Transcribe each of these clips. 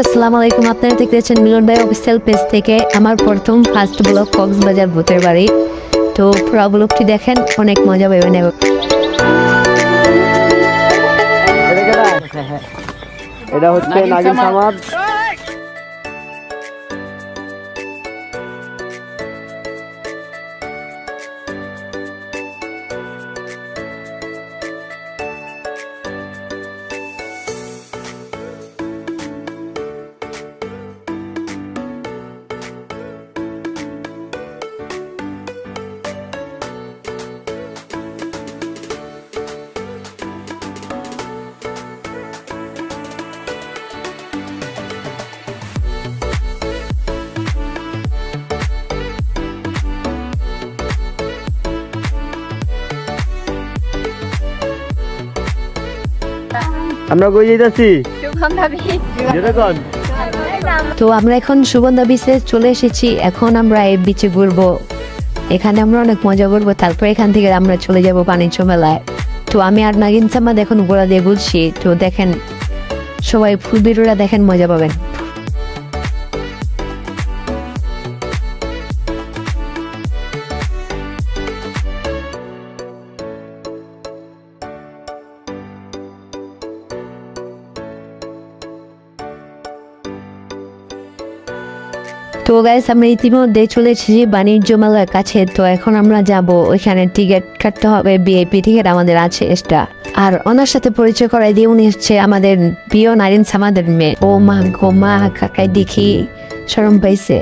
আসসালামু আলাইকুম, আপনারা দেখতেছেন মিলন ভাই অফিসিয়াল পেজ থেকে আমার প্রথম ফার্স্ট ব্লগ কক্সবাজার ভূতের বাড়ি। তো পুরো ব্লগটি দেখেন, অনেক মজা পাবেন। এটা হচ্ছে নাগিন সামাদ। আমরা কই যাইতাছি? তো আমরা এখন সুগন্ধা বিচে চলে এসেছি। এখন আমরা এই বিচে ঘুরবো, এখানে আমরা অনেক মজা করবো। তারপর এখান থেকে আমরা চলে যাব বাণিজ্য মেলায়। তো আমি আর নাগিন সামাদ এখন ঘোরা দিয়ে ঘুরছি। তো দেখেন সবাই, ফুল ভিডিওটা দেখেন, মজা পাবেন। তো গাইস, আমরা ইতিমধ্যে চলে এসেছি বাণিজ্য মেলার কাছে। তো এখন আমরা যাব, ওইখানে টিকিট কাটতে হবে, ভিআইপি টিকিট আমাদের আছে এক্সট্রা। আর ওনার সাথে পরিচয় করাই দিয়ে, উনি হচ্ছে আমাদের প্রিয় নারিন সামাদের মেয়ে। ও মা গো মা, কাকাই দেখি শরম পাইছে।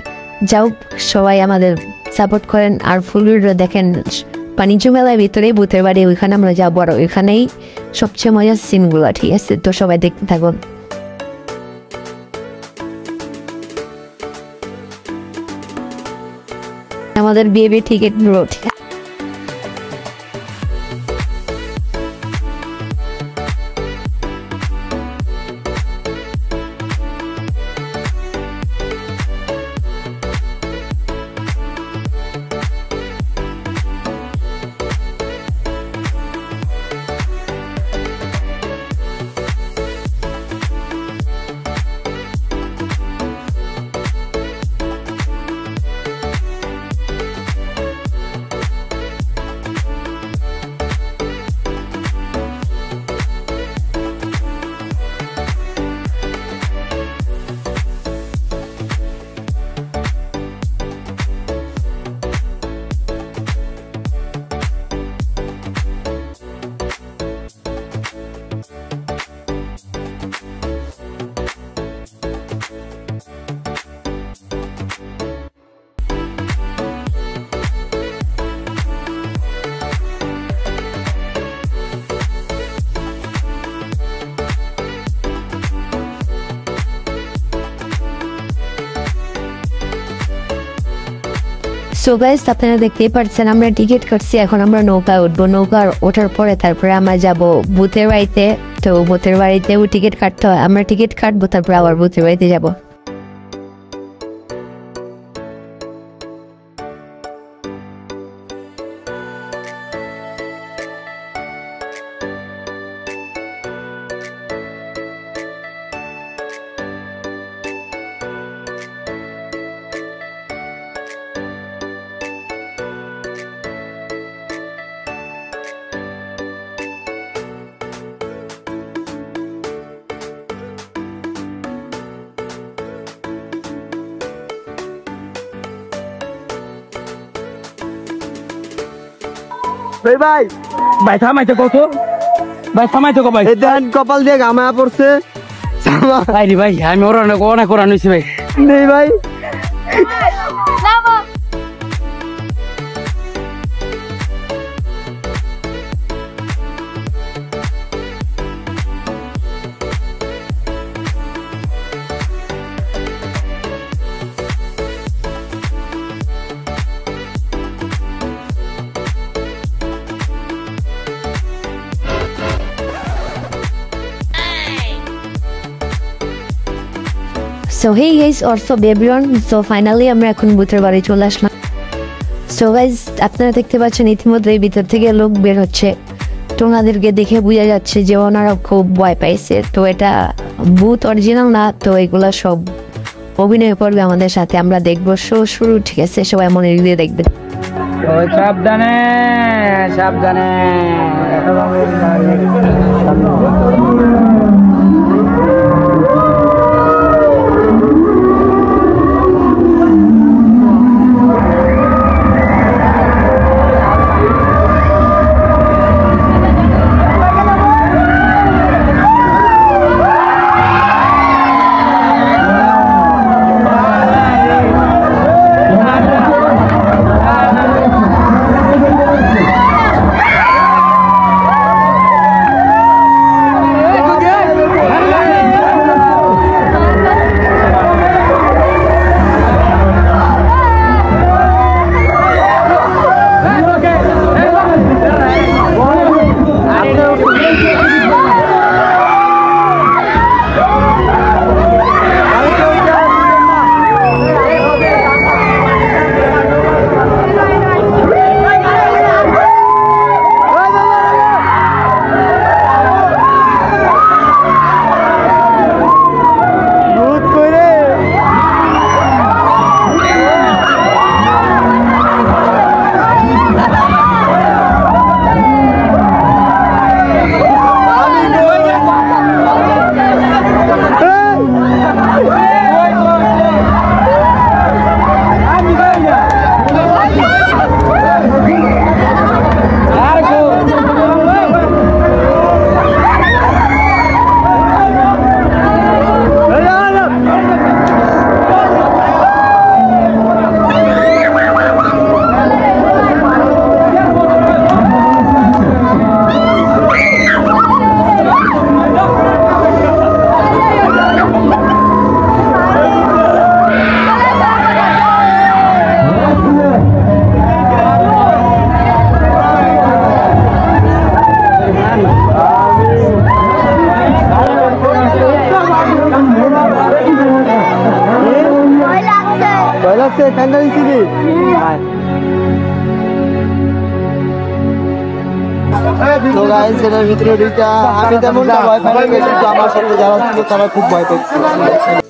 যাও, সবাই আমাদের সাপোর্ট করেন আর ফুল ভিডিও দেখেন। বাণিজ্য মেলার ভিতরে ভূতের বাড়ি, ওইখানে আমরা যাবো, আর ওইখানেই সবচেয়ে মজার সিনগুলো। ঠিক আছে, তো সবাই দেখতে থাকুন। আমাদের বিয়ে টিকিট রোড। সো গাইস, আপনারা দেখতেই পাচ্ছেন আমরা টিকিট কাটছি। এখন আমরা নৌকায় উঠবো। নৌকা ওঠার পরে তারপরে আমরা যাব ভূতের বাড়িতে। তো ভূতের বাড়িতেও টিকিট কাটতে হয়, আমরা টিকিট কাটবো, তারপরে আবার ভূতের বাড়িতে যাবো। ভাই ভাই ভাই থামাইতে কত, ভাই থামাইতে কো ভাই। এই দেন কপাল দিয়ে গামা পড়ছে। ভাই রে ভাই, আমি ওরা অনেক করা নিছি ভাই। নেই ভাই, So hey guys, also everyone, so finally আমরা এখন ভূতের বাড়ি চলে আসলাম। So guys, আপনারা দেখতে পাচ্ছেন ইতিমধ্যে ভিতর থেকে লোক বের হচ্ছে। তো ওনাদেরকে দেখে বোঝা যাচ্ছে যে ওনারা খুব ভয় পাইছে। তো এটা ভূত অরিজিনাল না, তো এগুলা সব অভিনয় করবে আমাদের সাথে, আমরা দেখবো শো শুরু। ঠিক আছে, সবাই মনে দিয়ে দেখবেন। সাবধানে সাবধানে। তো গাইস এটার ভিতরে দুইটা আমি তেমন ভয় পাই না, কিন্তু আমার সাথে যারা ছিল তারা খুব ভয় পেয়েছে।